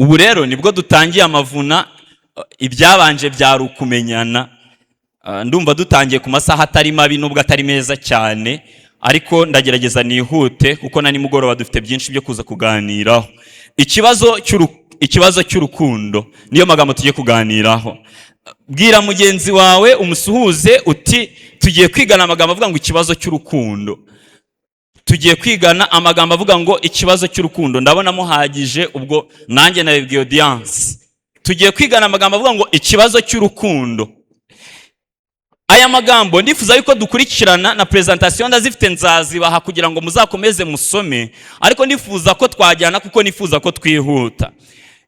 Ubu rero nibwo dutangiye amavuna, ibyabanje byari ukumenyana. Ndumva dutangiye ku masaha atari mabi nubwo atari meza cyane, ariko ndagerageza nihute kuko na nimugoroba dufite byinshi byo kuza kuganiraho. Ikibazo cy'urukundo niyo magambo tugiye kuganiraho. Bwira mugenzi wawe umusuhuze uti tugiye kwigana amagambo avuga ngo ikibazo cy'urukundo. Tugiye kwigana amagambo avuga ngo ikibazo cy'urukundo. Ndabona muhagije ubwo nanjye nabibwiye audience. Tugiye kwigana amagambo avuga ngo ikibazo cy'urukundo. Aya magambo ndifuza yuko dukurikirana na presentation ndazifite nzazibaha kugira ngo muzakomeze musome, ariko ndifuza ko twajyana kuko nifuza ko twihuta.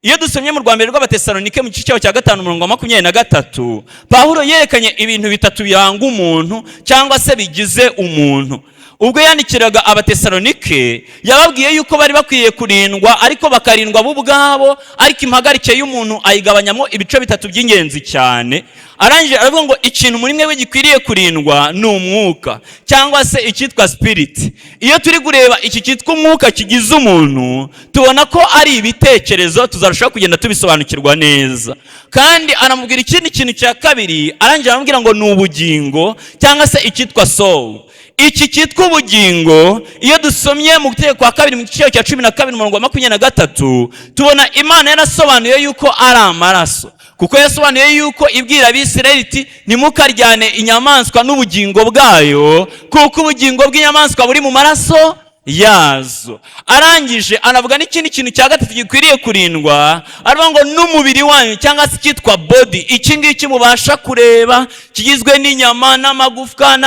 Iyo dusomye mu Rwambere rw'Abatesalonike mu gice cya 5:23, Pawulo yerekanye ibintu bitatu biranga umuntu cyangwa se bigize umuntu. Ubwo yandikiraga Abatesalonike yababwiye yuko bari bakwiye kurindwa, ariko bakarindwa bo ubwabo, ariko impagarike y'umuntu ayigabanyamo ibice bitatu by'ingenzi cyane. Arangije aravuga ngo ikintu muri mwe gikwiriye kurindwa ni umwuka cyangwa se icyitwa spirit. Iyo turi kureba iki cyitwa umwuka kigize umuntu, tubona ko ari ibitekerezo, tuzarushaho kugenda tubisobanukirwa neza. Kandi aramubwira ikindi kintu cya kabiri, arangije aramubwira ngo ni ubugingo cyangwa se icyitwa soul. Iki cyitwa ubugingo, iyo dusomye mu Gutegeka kwa 2 mu gice cya 12:23, tubona Imana yarasobanuye yuko ari amaraso. Kuko yasobanuye yuko ibwira Abisirayeli iti ntimukaryane inyamaswa n'ubugingo bwayo, kuko ubugingo bw'inyamaswa buri mu maraso yazo. Arangije anavuga n'ikindi kintu cya gatatu gikwiriye kurindwa, aravuga ngo n'umubiri wanyu cyangwa se cyitwa body. Iki ngiki mubasha kureba, kigizwe n'inyama n'amagufwa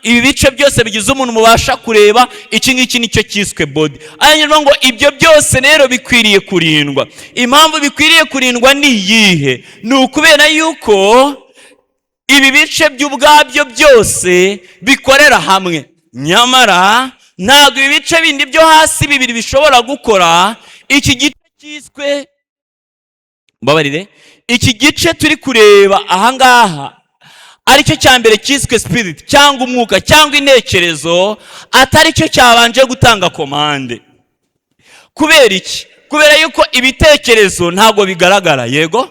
ibi bice byose bigize umuntu mubasha kureba, iki ngiki nicyo cyiswe body. Arangije ngo ibyo byose rero bikwiriye kurindwa. Impamvu bikwiriye kurindwa ni iyihe? Ni ukubera yuko ibi bice by'ubwabyo byose bikorera hamwe. Nyamara ntabwo ibi bice bindi byo hasi bibiri bishobora gukora. Iki gice cyiswe iki gice turi kureba ahangaha aricyo cya mbere cyiswe spirit cyangwa umwuka cyangwa intekerezo, atari cyo cyabanje gutanga komande. Kubera iki? Kubera yuko ibitekerezo ntabwo bigaragara. Yego,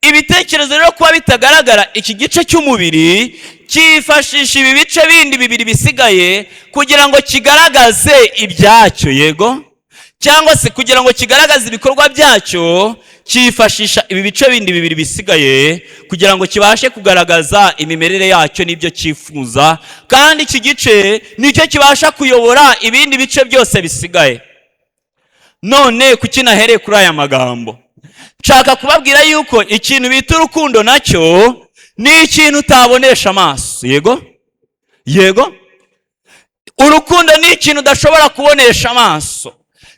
ibitekerezo rero kuba bitagaragara, iki gice cy'umubiri cyifashisha ibi bice bindi bibiri bisigaye kugira ngo kigaragaze ibyacyo. Yego, cyangwa se kugira ngo kigaragaze ibikorwa byacyo, cyifashisha ibi bice bindi bibiri bisigaye kugira ngo kibashe kugaragaza imimerere yacyo n'ibyo cyifuza. Kandi iki gice nicyo kibasha kuyobora ibindi bice byose bisigaye. None kuki nahereye kuri aya magambo? Nshaka kubabwira yuko ikintu bita urukundo nacyo ni ikintu utabonesha amaso. Yego, urukundo ni ikintu udashobora kubonesha amaso.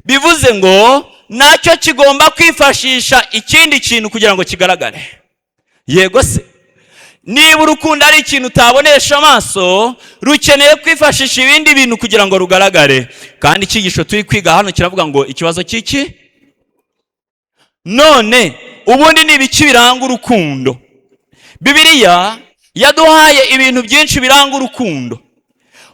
Bivuze ngo nacyo kigomba kwifashisha ikindi kintu kugira ngo kigaragare. Yego se, niba urukundo ari ikintu utabonesha amaso, rukeneye kwifashisha ibindi bintu kugira ngo rugaragare. Kandi icyigisho turi kwiga hano kiravuga ngo ikibazo cy'iki? None ubundi ni ibiki biranga urukundo? Bibiliya yaduhaye ibintu byinshi biranga urukundo.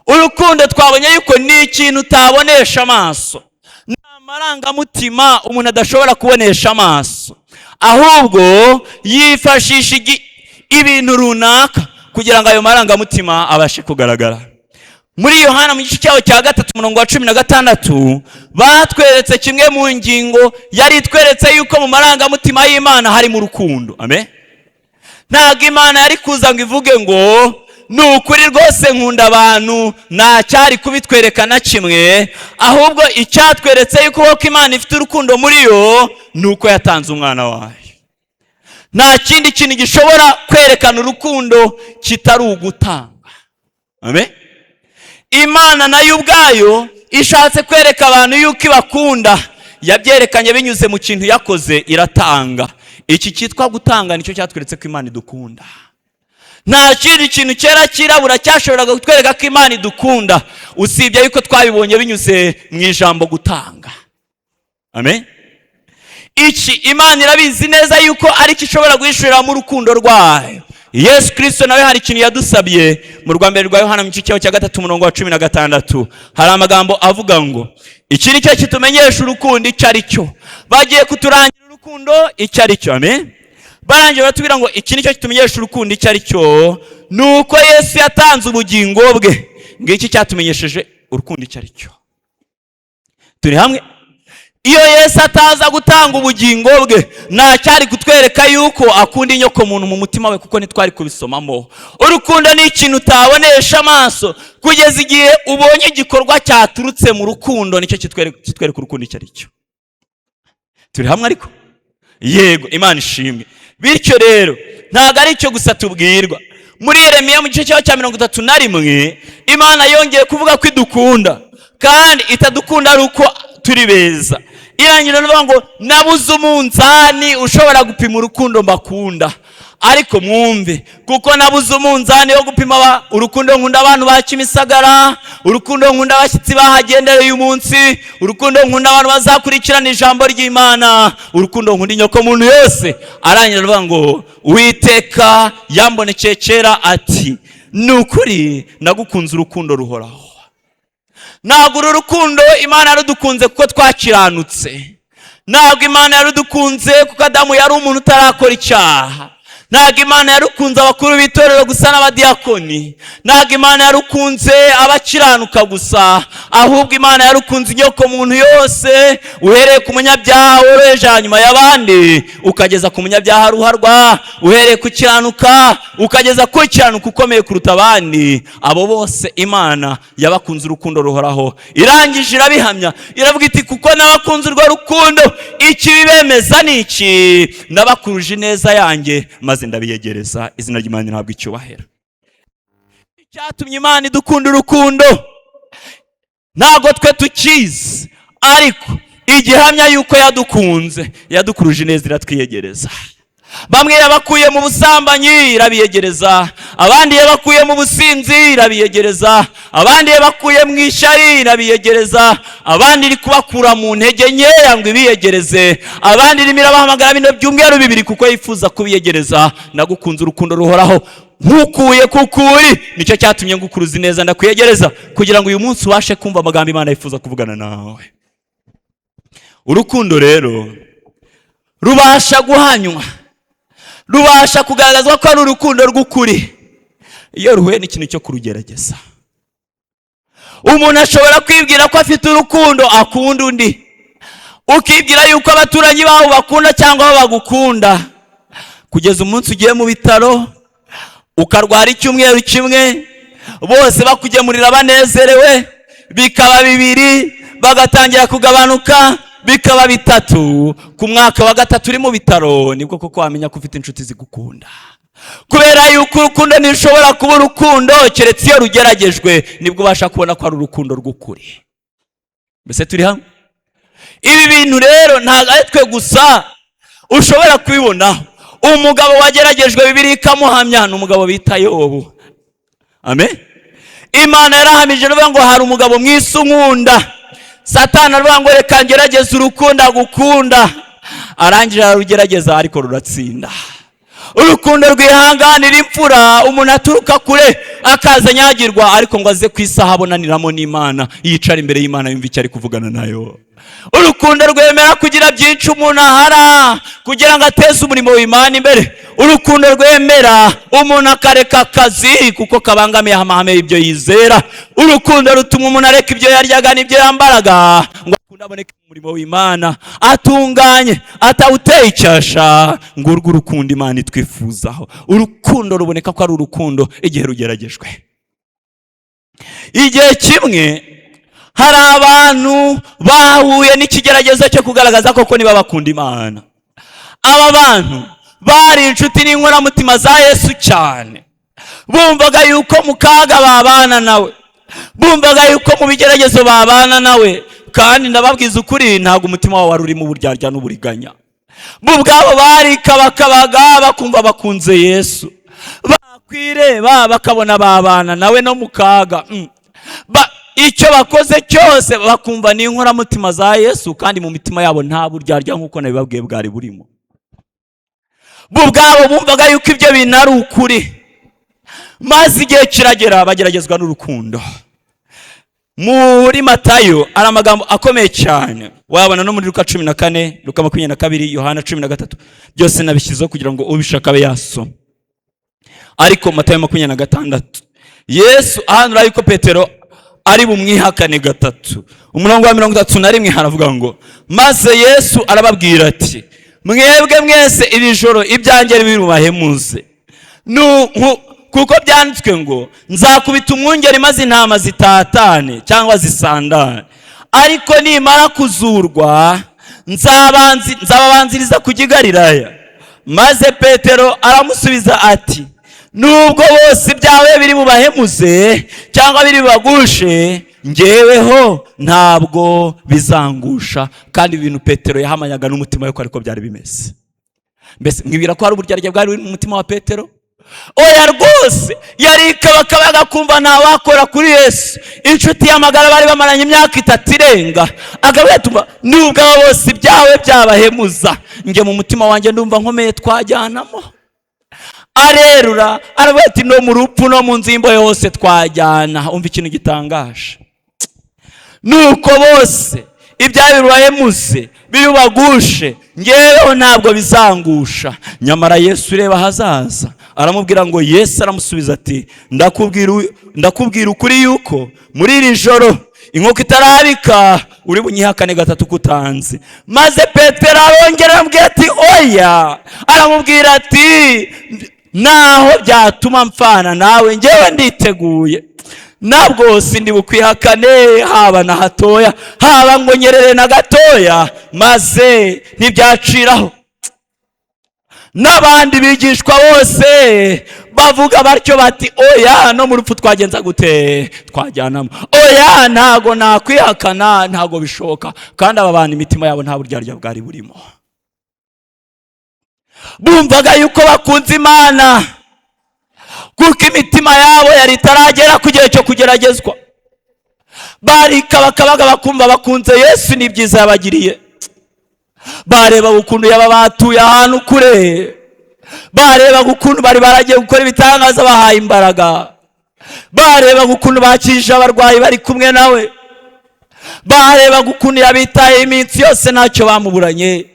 Urukundo twabonye yuko ni ikintu utabonesha amaso, ni amarangamutima umuntu adashobora kubonesha amaso, ahubwo yifashisha ibintu runaka kugira ngo ayo marangamutima abashe kugaragara. Muri Yohana mu gice cyaho cya 3:16 batweretse kimwe mu ngingo yari tweretse yuko mu marangamutima y'Imana hari mu rukundo. Amen. Ntabwo Imana yari kuza ngo ivuge ngo ni ukuri rwose nkunda abantu, nta cyari kubitwerekana kimwe, ahubwo icyatweretse yuko Imana ifite urukundo muri yo ni uko yatanze umwana wayo. Nta kindi kintu gishobora kwerekana urukundo kitari ugutanga. Amen. Imana nayo ubwayo ishatse kwereka abantu yuko ibakunda, yabyerekanye binyuze mu kintu yakoze, iratanga. Iki cyitwa gutanga nicyo cyatweretse ko Imana idukunda. Nta kindi kintu cyera kirabura cyashoboraga kutwereka ko Imana idukunda usibye yuko twabibonye binyuze mu ijambo gutanga. Amen. Iki Imana irabizi neza yuko ari cyo ishobora guhishurira mu rukundo rwayo. Yesu Kristo nawe hari ikintu yadusabye mu Rwambere rwa Yohana mu gice cya 3:16. Hari amagambo avuga ngo iki ni cyo kitumenyesha urukundo icyo ari cyo. Bagiye kuturangira urukundo icyo ari cyo. Amen. Barangiye batubwira ngo iki ni cyo kitumenyesha urukundo icyo ari cyo, nuko Yesu yatanze ubugingo bwe. Ngiki cyatumenyesheje urukundo icyo ari cyo. Turi hamwe? Iyo Yesu ataza gutanga ubugingo bwe, nta cyari kutwereka yuko akunda inyoko muntu mu mutima we, kuko ntitwari kubisomamo. Urukundo ni ikintu utabonesha amaso kugeza igihe ubonye igikorwa cyaturutse mu rukundo, nicyo kitwereka urukundo icyo ari cyo. Turi hamwe ariko? Yego, Imana ishimwe. Bityo rero ntago ari cyo gusa tubwirwa. Muri Yeremiya mu gice cya 31 Imana yongeye kuvuga ko idukunda, kandi itadukunda ari uko turi beza. Irangira no ngo nabuze umunzani ushobora gupima urukundo mbakunda. Ariko mwumve, kuko nabuze umunzani wo gupima urukundo nkunda abantu ba Kimisagara, urukundo nkunda abashyitsi bahagendereye uyu munsi, urukundo nkunda abantu bazakurikirana ijambo ry'Imana, urukundo nkunda inyoko muntu yose. Arangira no ngo Uwiteka yambonekeye kera ati nukuri nagukunze urukundo ruhoraho. Ntabwo uru rukundo Imana yarudukunze kuko twakiranutse. Ntabwo Imana yarudukunze kuko Adamu yari umuntu utarakora icyaha. Ntabwo Imana yarukunze abakuru b'itorero gusa n'abadiyakoni. Ntabwo Imana yarukunze abakiranuka gusa, ahubwo Imana yarukunze inyoko muntu yose, uhereye ku munyabyaha woroheje hanyuma y'abandi ukageza ku munyabyaha ruharwa, uhereye ku kiranuka ukageza ku kiranuka ukomeye kuruta abandi. Abo bose Imana yabakunze urukundo ruhoraho. Irangije irabihamya, iravuga iti kuko nabakunze urwo rukundo, ikibibemeza ni iki? Nabakuruje ineza yanjye maze ndabiyegereza. Izina ry'Imana ntabwo icyubahiro. Icyatumye Imana idukunda urukundo ntabwo twe tukizi, ariko igihamya yuko yadukunze, yadukuruje ineza iratwiyegereza. Bamwe yabakuye mu busambanyi irabiyegereza, abandi yabakuye mu businzi irabiyegereza, abandi yabakuye mu ishyari irabiyegereza, abandi iri kubakura mu ntege nkeya ngo ibiyegereze, abandi irimo irabahamagara bino byumweru 2 kuko yifuza kubiyegereza. Nagukunze urukundo ruhoraho, nkukuye kukuri, nicyo cyatumye ngukuruza neza ndakwiyegereza, kugira ngo uyu munsi ubashe kumva amagambo Imana yifuza kuvugana nawe. Urukundo rero rubasha guhanywa, rubasha kugaragazwa ko ari urukundo rw'ukuri iyo ruhuye n'ikintu cyo kurugerageza. Umuntu ashobora kwibwira ko afite urukundo akunda undi, ukibwira yuko abaturanyi bawe bakunda cyangwa bagukunda, kugeza umunsi ugiye mu bitaro ukarwara icyumweru kimwe, bose bakugemurira banezerewe, bikaba 2, bagatangira kugabanuka, bikaba 3, ku mwaka wa 3 uri mu bitaro, nibwo koko wamenya ko ufite inshuti zigukunda. Kubera yuko urukundo ntirushobora kuba urukundo keretse iyo rugeragejwe, nibwo ubasha kubona ko ari urukundo rw'ukuri. Mbese turi hamwe? Ibi bintu rero ntabwo ari twe gusa ushobora kubibonaho. Umugabo wageragejwe Bibiliya ikamuhamya ni umugabo bita Yobu. Amen. Imana yarahamije ngo hari umugabo mwisi unkunda. Satani aravuga ngo reka ngerageze urukundo agukunda. Arangije arugerageza ariko ruratsinda. Urukundo rwihanganira imfura, umuntu aturuka kure akaza nyagirwa, ariko ngo aze kwisaha abonaniramo n'Imana, yicara imbere y'Imana yumva icyo ari kuvugana nayo. Urukundo rwemera kugira byinshi umuntu ahara kugira ngo ateze umurimo w'Imana imbere. Urukundo rwemera umuntu akareka akazi kuko kabangamiye amahame y'ibyo yizera. Urukundo rutuma umuntu areka ibyo yaryaga n'ibyo yambaraga ngo akunde aboneke mu murimo w'Imana atunganye, atawuteye icyasha. ngo urwo urukundo Imana itwifuzaho. Urukundo ruboneka ko ari urukundo igihe rugeragejwe. Igihe kimwe hari abantu bahuye n'ikigeragezo cyo kugaragaza koko niba bakunda Imana. Aba bantu bari inshuti n'inkoramutima za Yesu cyane, bumvaga yuko mu kaga babana nawe, bumvaga yuko mu bigeragezo babana nawe, kandi ndababwiza ukuri ntabwo umutima wawe wari urimo uburyarya n'uburiganya. Bo ubwabo barikabakabaga bakumva bakunze Yesu, bakwireba bakabona babana nawe no mu kaga. Icyo bakoze cyose bakumva ni inkoramutima za Yesu, kandi mu mitima yabo nta buryarya nk'uko nabibabwiye bwari burimo. Bo ubwabo bumvaga yuko ibyo bintu ari ukuri, maze igihe kiragera bageragezwa n'urukundo. muri Matayo ari amagambo akomeye cyane, wabona no muri Luka 14, Luka 22, Yohana 13, byose nabishyizeho kugira ngo ubishaka abe yasoma. Ariko Matayo 26 Yesu ahanura yuko Petero ari bumwihakane gatatu. Umurongo wa 31 haravuga ngo, maze Yesu arababwira ati, mwebwe mwese iri joro ibyanjye biri bubahemuze, kuko byanditswe ngo, nzakubita umwungeri maze intama zitatane cyangwa zisandane, ariko nimara kuzurwa nzababanziriza kujya i Galilaya. Maze Petero aramusubiza ati, nubwo bose ibyawe biri bubahemuze cyangwa biri bubagushe, njyeweho ntabwo bizangusha. Kandi ibintu Petero yahamanyaga n'umutima we ko ariko byari bimeze. Mbese mwibwira ko hari uburyarya bwari mu mutima wa Petero? Oya rwose, yari kabakabaga kumva nta wakora kuri Yesu. Inshuti y'amagara bari bamaranye imyaka 3 irenga, agabatuma nubwo bose ibyawe byabahemuza, nge mu mutima wanjye ndumva nkomeye twajyanamo. Arerura aravuga ati, no mu rupfu no mu nzimbo yose twajyana. Umva ikintu gitangaje, nuko bose ibyawe bibahemuze birubagushe, ngeweho ntabwo bizangusha. Nyamara Yesu ureba hazaza aramubwira ngo, Yesu aramusubiza ati, ndakubwira ukuri yuko muri iri joro inkoko itarabika uri bunyihakane gatatu kutanze. Maze Petero arongera aramubwira ati, oya. Aramubwira ati, naho byatuma mpfana nawe ngewe nditeguye, nabwo sindi bukwihakane haba na hatoya, haba ngo nyerere na gatoya. Maze ntibyaciraho, n'abandi bigishwa bose bavuga batyo bati, oya, no mu rupfu twagenza gute? Twajyanamo. Oya, ntago nakwihakana, ntago bishoka. Kandi aba bantu imitima yabo nta buryarya bwari burimo. Bumvaga yuko bakunze Imana, kuko imitima yabo yari itaragera ku gihe cyo kugeragezwa. Barika bakabaga bakumva bakunze Yesu n'ibyiza yabagiriye. Bareba ukuntu yaba batuye ahantu kure, bareba ukuntu bari baragiye gukora ibitangaza bahaye imbaraga, bareba ukuntu bakije abarwayi bari kumwe nawe, bareba ukuntu yabitaye iminsi yose ntacyo bamuburanye,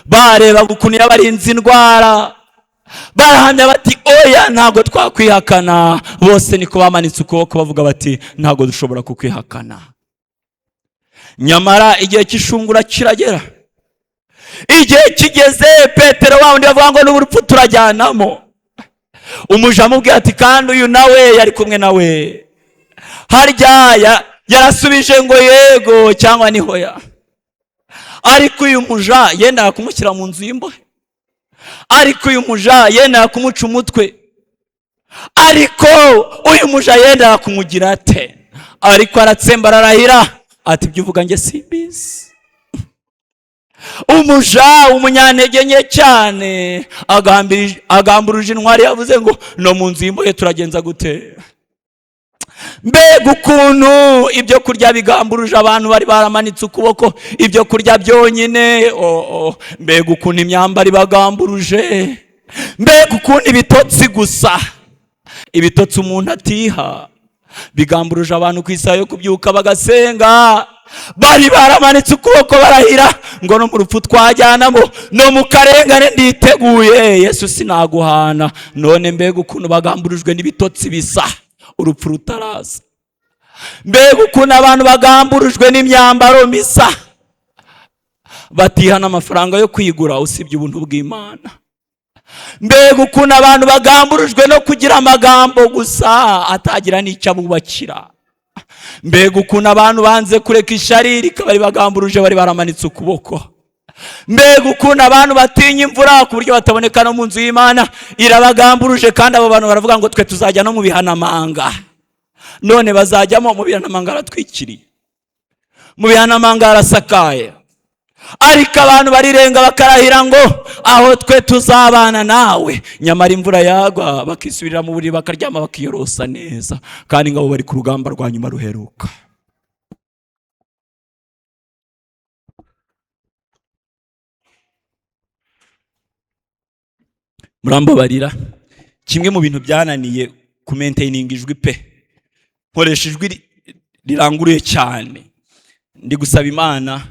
bareba ukuntu yabarinze indwara. Barahamya bati, oya, ntago twakwihakana. Bose niko bamanitse ukuboko bavuga bati, ntago dushobora kukwihakana. Nyamara igihe cy'ishungura kiragera. Igihe kigeze, Petero wawundi bavuga ngo n'urupfu turajyanamo, umuja amubwira ati, kandi uyu nawe yari kumwe nawe, harya yarasubije ngo yego cyangwa ni hoya. Ariko uyu muja yendaga kumushyira mu nzu y'imbohe, ariko uyu muja yendaga kumuca umutwe, ariko uyu muja yendaga kumugira ate. Ariko aratsemba ararahira ati, ibyo uvuga nge simbizi. Umuja umunyantege nke cyane agamburuje intwari yavuze ngo, no mu nzu y'imbohe turagenza gute? Mbega ukuntu ibyo kurya bigamburuje abantu bari baramanitse ukuboko, ibyo kurya byonyine. Mbega ukuntu imyambaro ibagamburuje, mbega ukuntu ibitotsi gusa, ibitotsi umuntu atiha bigamburuje abantu ku isaha yo kubyuka bagasenga. Bari baramanitse ukuboko barahira ngo no mu rupfu twajyanamo, no mu karengane nditeguye, Yesu sinaguhana. None mbega ukuntu bagamburujwe n'ibitotsi bisa, urupfu rutaraza. Mbega ukuntu abantu bagamburujwe n'imyambaro misa, batihana amafaranga yo kwigura usibye ubuntu bw'Imana. Mbega ukuntu abantu bagamburujwe no kugira amagambo gusa atagira n'icyo abubakira. Mbega ukuntu abantu banze kureka ishari rikabari bagamburuje bari baramanitse ukuboko. Mbega ukuntu abantu batinya imvura ku buryo bataboneka no mu nzu y'Imana irabagamburuje. Kandi abo bantu baravuga ngo twe tuzajya no mu bihanamanga. None bazajyamo mu bihanamanga aratwikiriye, mu bihanamanga arasakaye. Ariko abantu barirenga bakarahira ngo aho twe tuzabana nawe. Nyamara imvura yagwa bakisubirira mu buriri bakaryama bakiyorosa neza. Kandi ngabo bari ku rugamba rwa nyuma ruheruka. Murambabarira, kimwe mu bintu byananiye kumaintaininga ijwi pe, nkoresha ijwi riranguruye cyane. Ndi gusaba Imana,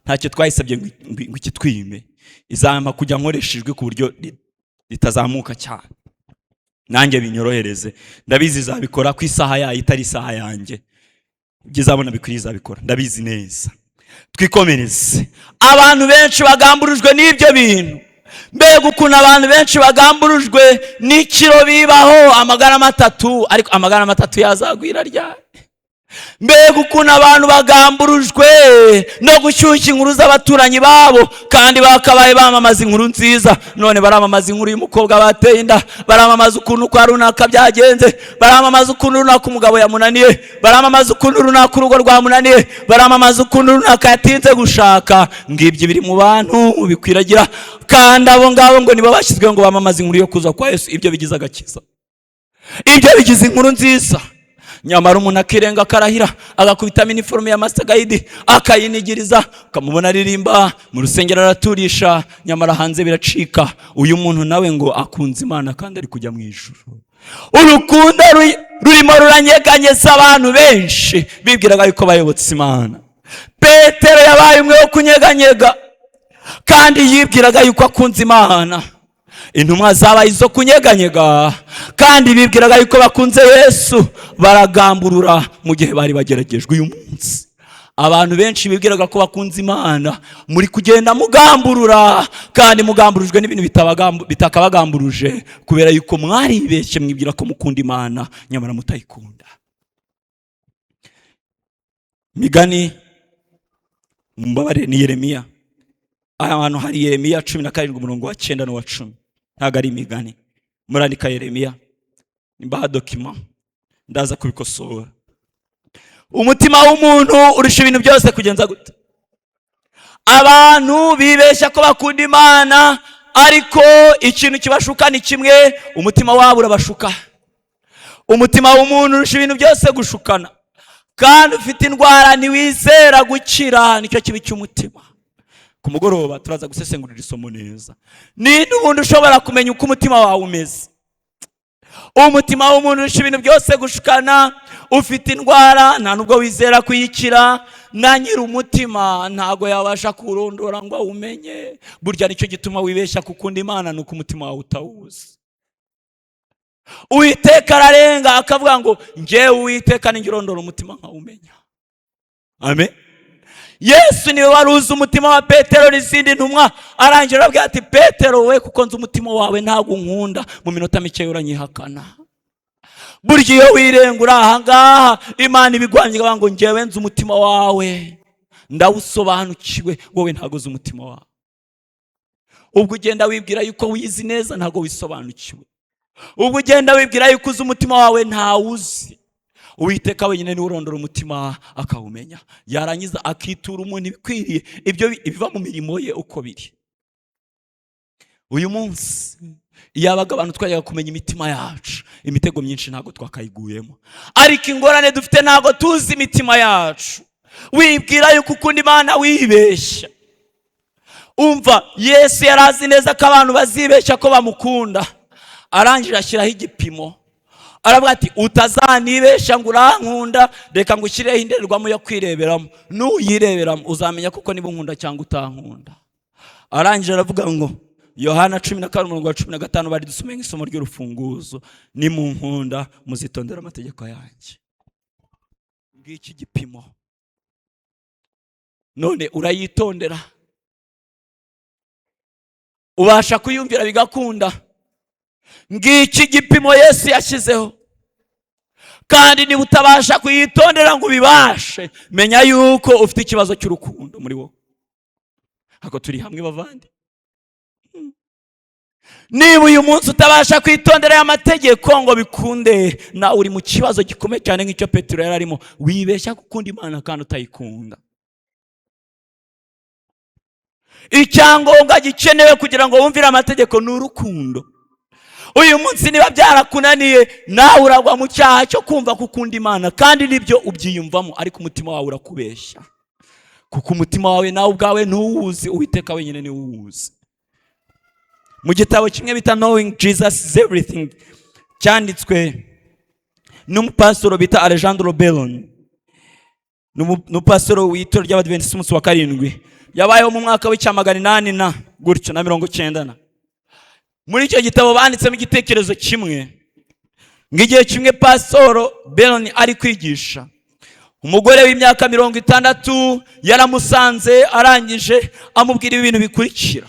ntacyo twayisabye ngo ikitwime, izampa kujya nkoreshejwe ku buryo ritazamuka cyane, nanjye binyorohereze. Ndabizi izabikora ku isaha yayo itari isaha yanjye, ibyo izabona bikwiriye izabikora, ndabizi neza. Twikomereze. Abantu benshi bagamburujwe n'ibyo bintu. Mbega ukuntu abantu benshi bagamburujwe n'ikiro bibaho amagarama 3, ariko amagarama 3 yazagwira ryari? Mbega ukuntu abantu bagamburujwe no gushyushya inkuru z'abaturanyi babo, kandi bakabaye bamamaza inkuru nziza. None baramamaza inkuru y'umukobwa bateye inda, baramamaza ukuntu kwa runaka byagenze, baramamaza ukuntu runaka umugabo yamunaniye, baramamaza ukuntu runaka urugo rwamunaniye, baramamaza ukuntu runaka yatinze gushaka. Ngibyo biri mu bantu bikwiragira, kandi abo ngabo ngo nibo bashyizwe ngo bamamaza inkuru yo kuza kwa Yesu. Ibyo bigize agakiza, ibyo bigize inkuru nziza. Nyamara umuntu akirenga akarahira, agakubita uniforme ya Master Guide akayinigiriza, ukamubona aririmba mu rusengero araturisha, nyamara hanze biracika. Uyu muntu nawe ngo akunze Imana kandi ari kujya mu ijuru. Urukundo rurimo ruranyeganyeza abantu benshi bibwiraga yuko bayobotse Imana. Petero yabaye umwe wo kunyeganyega, kandi yibwiraga yuko akunze Imana. Intumwa zabaye izo kunyeganyega, kandi bibwiraga yuko bakunze Yesu, baragamburura mu gihe bari bageragejwe. Uyu munsi abantu benshi bibwiraga ko bakunze Imana, muri kugenda mugamburura, kandi mugamburujwe n'ibintu bitakabagamburuje, kubera yuko mwaribeshye mwibwira ko mukunda Imana nyamara mutayikunda. Migani mbabare ni Yeremiya. Ahantu hari Yeremiya 17:9 no 10. Ntago ari Imigani. Murandika Yeremiya, nimba document ndaza kubikosora. Umutima w'umuntu urusha ibintu byose kugenza gute? Abantu bibeshya ko bakunda Imana, ariko ikintu kibashuka ni kimwe, umutima wabo urabashuka. Umutima w'umuntu urusha ibintu byose gushukana, kandi ufite indwara ntiwizera gukira. Nicyo kibi cy'umutima. Ku mugoroba turaza gusesengurira isomo neza. Ni n'ubundi ushobora kumenya uko umutima wawe umeze. Umutima w'umuntu urusha ibintu byose gushukana, ufite indwara nta nubwo wizera kuyikira, na nyiri umutima ntago yabasha kurondora ngo umenye. Burya nicyo gituma wibeshya kukunda Imana, nuko umutima wawe utawuzi. Uwiteka ararenga akavuga ngo njyewe Uwiteka ningirondora umutima nkawumenya. Amen. Yesu niwe waruzi umutima wa Petero n'izindi ntumwa, arangira arabwira ati Petero, we kuko nzi umutima wawe ntago unkunda, mu minota mike uranyihakana. Burya iyo wirengura ahangaha Imana ibigwanyira ngo njyewe nzi umutima wawe, ndawusobanukiwe, wowe ntago uzi umutima wawe. Ubwo ugenda wibwira yuko wizi neza, ntago wisobanukiwe. Ubwo ugenda wibwira yuko uzi umutima wawe, ntawuzi. Uwiteka wenyine ni urondora umutima akawumenya, yarangiza akitura umuntu ibikwiriye, ibyo biva mu mirimo ye uko biri. Uyu munsi yabaga abantu twajyaga kumenya imitima yacu, imitego myinshi ntago twakayiguyemo, ariko ingorane dufite ntago tuzi imitima yacu. Wibwira yuko ukunda Imana wibeshya. Umva, Yesu yarazi neza ko abantu bazibeshya ko bamukunda, arangira ashyiraho igipimo. Aravuga ati utazanibeshya ngo urankunda, reka ngushyireho indorerwamo yo kwireberamo. Nuyireberamo uzamenya kuko niba unkunda cyangwa utankunda. Arangira aravuga ngo Yohana 12:15 bari dusomeye isomo ry'urufunguzo, ni mu nkunda muzitondera amategeko yanjye. Ngiki gipimo. None urayitondera? Ubasha kuyumvira bigakunda? Ngiki gipimo Yesu yashyizeho. Kandi niba utabasha kuyitondera ngo ubibashe, menya yuko ufite ikibazo cy'urukundo muri wowe. Hako turi hamwe bavandi. Niba uyu munsi utabasha kwitondera aya mategeko ngo bikunde, na uri mu kibazo gikomeye cyane nk'icyo Petero yari arimo. Wibeshya gukunda Imana kandi utayikunda. Icyangombwa gikenewe kugira ngo wumvire amategeko ni urukundo. Uyu munsi niba byarakunaniye, nawe uragwa mu cyaha cyo kumva kukunda Imana, kandi nibyo ubyiyumvamo, ariko umutima wawe urakubeshya. Kuko umutima wawe nawe ubwawe ntuwuzi, Uwiteka wenyine ni uwuzi. Mu gitabo kimwe bita Knowing Jesus is Everything, cyanditswe n'umupasitoro bita Alejandro Bellon, n'umupasitoro w'itorero ry'Abadiventisi umunsi wa karindwi, yabayeho mu mwaka w'800 na gutyo na 90. Muri icyo gitabo banditsemo igitekerezo kimwe, ng'igihe kimwe Pastor Beron ari kwigisha, umugore w'imyaka 60 yaramusanze, arangije amubwira ibintu bikurikira.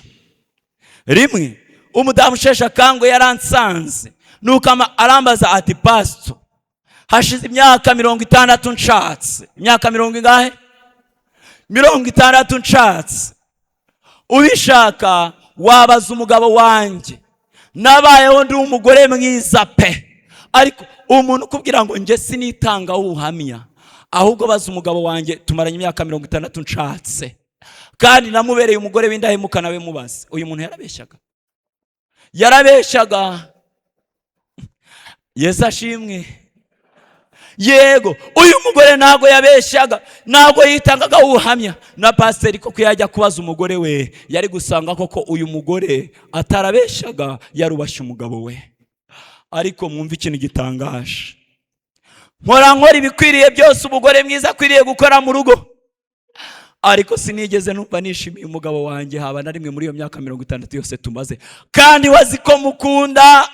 Rimwe umudamu usheshe akanguhe yaransanze, nuko arambaza ati, Pastor, hashize imyaka 60 nshatse. Imyaka 60 nshatse. Ubishaka wabaza umugabo wanjye, nabayeho ndi umugore mwiza pe, ariko umuntu kubwira ngo nje sinitanga ubuhamya, ahubwo baza umugabo wanjye tumaranye imyaka 60 nshatse, kandi namubereye umugore w'indahemuka, nawe mubaze. Uyu muntu yarabeshyaga. Yesu ashimwe. Yego, uyu mugore ntago yabeshyaga, ntago yitangaga ubuhamya. Na pasiteri koko yajya kubaza umugore we, yari gusanga koko uyu mugore atarabeshyaga, yarubashye umugabo we. Ariko mwumva ikintu gitangaje, nkora ibikwiriye byose umugore mwiza akwiriye gukora mu rugo, ariko sinigeze numva nishimiye umugabo wanjye haba na rimwe muri iyo myaka 60 yose tumaze. Kandi wazi ko mukunda,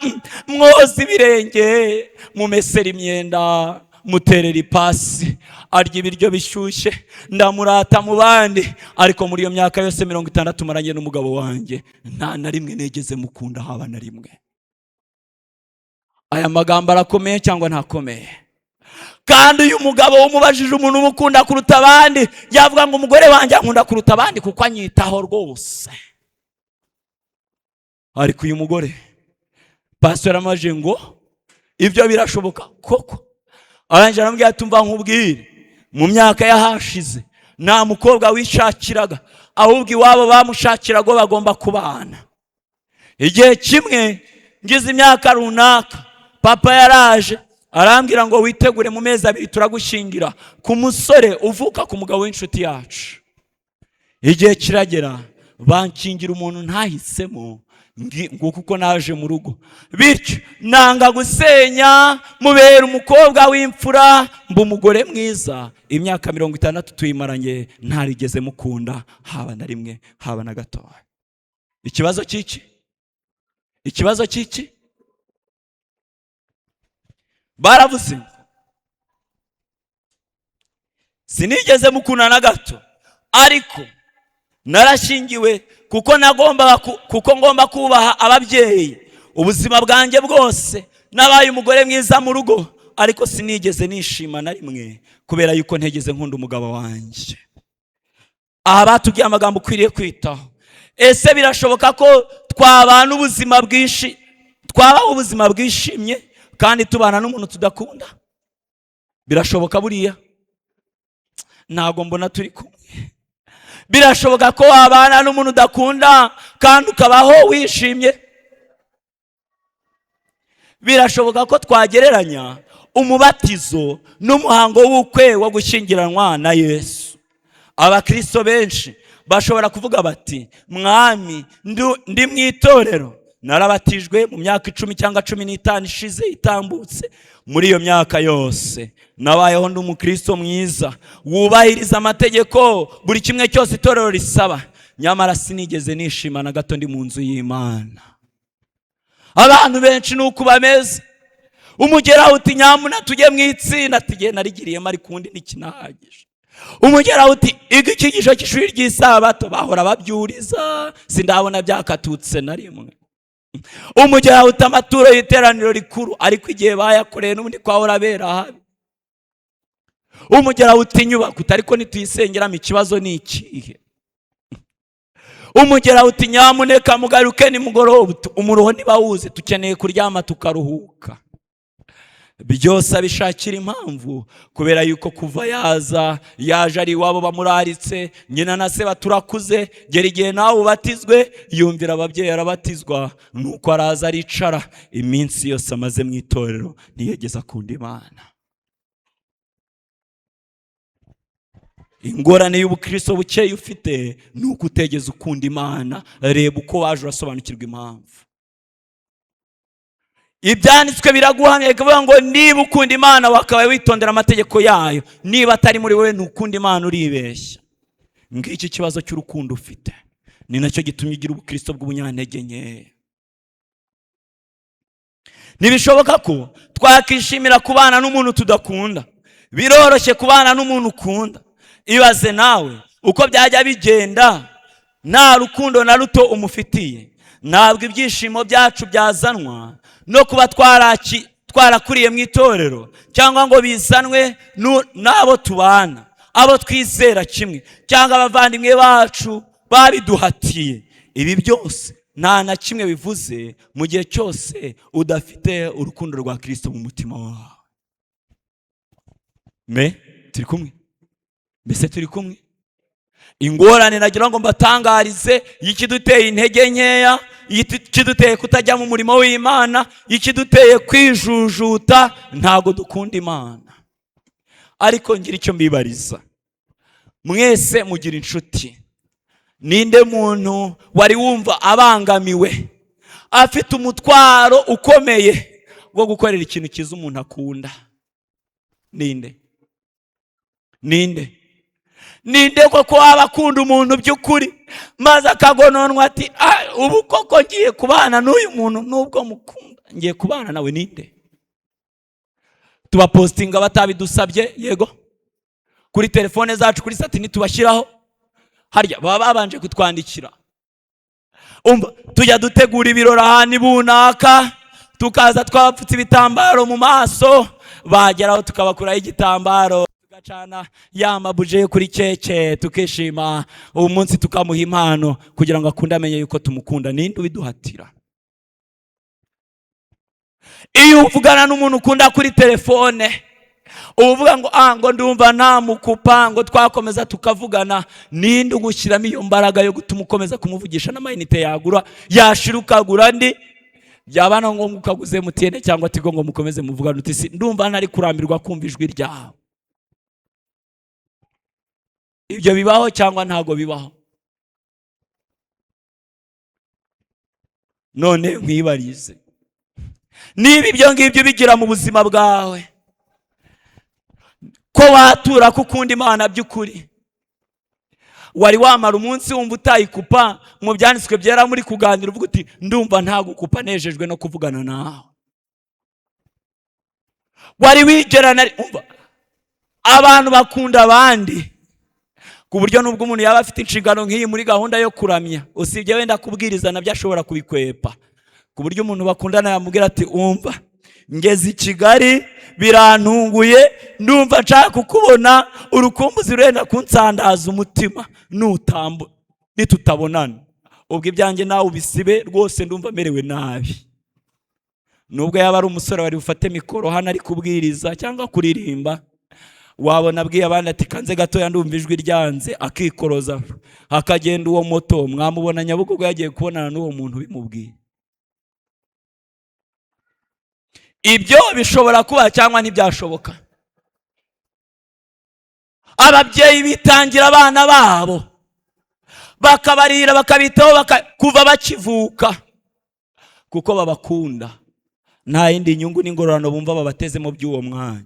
mwoza ibirenge, mumesera imyenda, muterera ipasi, arya ibiryo bishyushye, ndamurata mu bandi, ariko muri iyo myaka yose 60 maranye n'umugabo wanjye, nta na rimwe negeze mukunda haba na rimwe. Aya magambo arakomeye cyangwa ntakomeye? Kandi uyu mugabo umubajije umuntu umukunda kuruta abandi, yavuga ngo umugore wanjye ankunda kuruta abandi kuko anyitaho rwose. Ariko uyu mugore pastor amaje ngo ibyo birashoboka koko. Arangije arambwira ati, umva nkubwire, mu myaka yahashize nta mukobwa wishakiraga, ahubwo iwabo bamushakiraga bagomba kubana. Igihe kimwe ngize imyaka runaka, papa yaraje arambwira ngo witegure mu mezi 2 turagushingira ku musore uvuka ku mugabo w'inshuti yacu. Igihe kiragera bankingira umuntu ntahisemo, kuko naje mu rugo, bityo nanga gusenya, mubera umukobwa w'imfura, mba umugore mwiza. Imyaka 60 tuyimaranye, ntarigeze mukunda haba na rimwe, haba na gatoya. Ikibazo cyiki? Baravuze sinigeze mukunda na gato, ariko narashingiwe kuko ngomba kubaha ababyeyi ubuzima bwanjye bwose. Nabaye umugore mwiza mu rugo, ariko sinigeze nishima na rimwe kubera yuko ntegeze nkunda umugabo wanjye. Aha batubwiye amagambo ukwiriye kwitaho. Ese birashoboka ko twabana ubuzima bwishimye kandi tubana n'umuntu tudakunda? Birashoboka buriya? Ntago mbona turi kumwe. Birashoboka ko wabana n'umuntu udakunda kandi ukabaho wishimye? Birashoboka ko twagereranya umubatizo n'umuhango w'ubukwe wo gushyingiranwa na Yesu? Abakristo benshi bashobora kuvuga bati, mwami ndi mu itorero, narabatijwe mu myaka 10 cyangwa 15 ishize itambutse. Muri iyo myaka yose nabayeho ndi umukristo mwiza, wubahiriza amategeko, buri kimwe cyose itorero risaba, nyamara sinigeze nishima na gato ndi mu nzu y'Imana. Abantu benshi nuko bameze. Umugeraho uti, nyamuna tujye mu itsinda, tige narigiriyemo ariko undi ntikinahagije. Umugeraho uti, igikigisho cy'ishuri ry'isabato, bahora babyuriza, sindabona byakatutse na rimwe. Umugeraho uti, amaturo y'iteraniro rikuru, ariko igihe bayakoreye n'ubundi kwahora bera habi. Umugeraho uti, inyubako, ariko nituyisengeramo ikibazo ni ikihe? Umugeraho uti, nyamuneka mugaruke nimugoroba, umuruho ntibawuze, tukeneye kuryama tukaruhuka. Byose abishakira impamvu, kubera yuko kuva yaje ari iwabo bamuraritse, nyina na se baturakuze, gera igihe nawe ubatizwe, yumvira ababyeyi arabatizwa, nuko araza aricara. Iminsi yose amaze mu itorero ntiyegeza akunda Imana. Ingorane y'ubukristo bukeya ufite nuko utegeze ukunda Imana. Reba uko waje urasobanukirwa impamvu. ibyanditswe biraguhamya bikavuga ngo niba ukunda Imana wakabaye witondera amategeko yayo, niba atari muri wowe ntukunda Imana uribeshya. Ngiki kibazo cy'urukundo ufite ni nacyo gitumye ugira ubukristo bw'ubunyantege nke. Ntibishoboka ko twakishimira kubana n'umuntu tudakunda. Biroroshye kubana n'umuntu ukunda. Ibaze nawe uko byajya bigenda nta rukundo na ruto umufitiye, ntabwo ibyishimo byacu byazanwa no kuba twarakuriye mu itorero, cyangwa ngo bizanwe n'abo tubana, abo twizera kimwe, cyangwa abavandimwe bacu babiduhatiye. Ibi byose nta na kimwe bivuze mu gihe cyose udafite urukundo rwa Kristo mu mutima wawe. Turi kumwe? Mbese turi kumwe? Ingorane nagira ngo mbatangarize y'ikiduteye intege nkeya, y'ikiduteye kutajya mu murimo w'Imana, y'ikiduteye kwijujuta, ntago dukunda Imana. Ariko ngira icyo mbibariza, mwese mugira inshuti. Ninde muntu wari wumva abangamiwe, afite umutwaro ukomeye wo gukorera ikintu cyiza umuntu akunda? Ninde? Koko waba akunda umuntu by'ukuri maze akagononwa ati ubu koko ngiye kubana n'uyu muntu nubwo mukunda, ngiye kubana nawe? Ninde? Tubapostinga batabidusabye, yego, kuri telefone zacu, kuri satini tubashyiraho, harya baba babanje kutwandikira. Tujya dutegura ibirori ahantu bunaka, tukaza twapfutse ibitambaro mu maso, bageraho tukabakuraho igitambaro, tugacana ya mabuje yo kuri keke, tukishima, uwo munsi tukamuha impano kugira ngo akunde amenye yuko tumukunda. Ninde ubiduhatira? Iyo uvugana n'umuntu ukunda kuri telefone, uvuga ngo ndumva namukupa, ngo twakomeza tukavugana, ninde ugushyiramo iyo mbaraga yo gutuma ukomeza kumuvugisha n'amayinite yagura, yashira ukagura andi, byabana ngo ukaguze MTN cyangwa Tigo ngo mukomeze muvugana uti si ndumva ntari kurambirwa kumva ijwi ryawe? Ibyo bibaho cyangwa ntago bibaho? None mwibarize, niba ibyo ngibyo bigira mu buzima bwawe, ko watura kukunda Imana by'ukuri, wari wamara umunsi wumva utayikupa, mu byanditswe byera muri kuganira uvuga uti ndumva ntagukupa, nejejwe no kuvugana nawe. Wari wigerana, abantu bakunda abandi ku buryo nubwo umuntu yaba afite inshingano nk'iyi muri gahunda yo kuramya, usibye wenda kubwiriza nabyo ashobora kubikwepa, ku buryo umuntu bakundana yamubwira ati umva ngeze i Kigali birantunguye, ndumva nshaka kukubona, urukumbuzi rurenda kunsandaza umutima, nitutabonana ubwo ibyanjye nawe ubisibe rwose, ndumva merewe nabi. Nubwo yaba ari umusore wari bufate mikoro hano ari kubwiriza cyangwa kuririmba, wabona abwiye abandi ati kanze gatoya ndumva ijwi ryanze, akikoroza hakagenda uwo moto, mwamubona Nyabugogo yagiye kubonana n'uwo muntu bimubwiye. Ibyo bishobora kuba cyangwa ntibyashoboka. Ababyeyi bitangira abana babo, bakabarira bakabitaho kuva bakivuka, kuko babakunda, nta yindi nyungu n'ingororano bumva babatezemo by'uwo mwanya.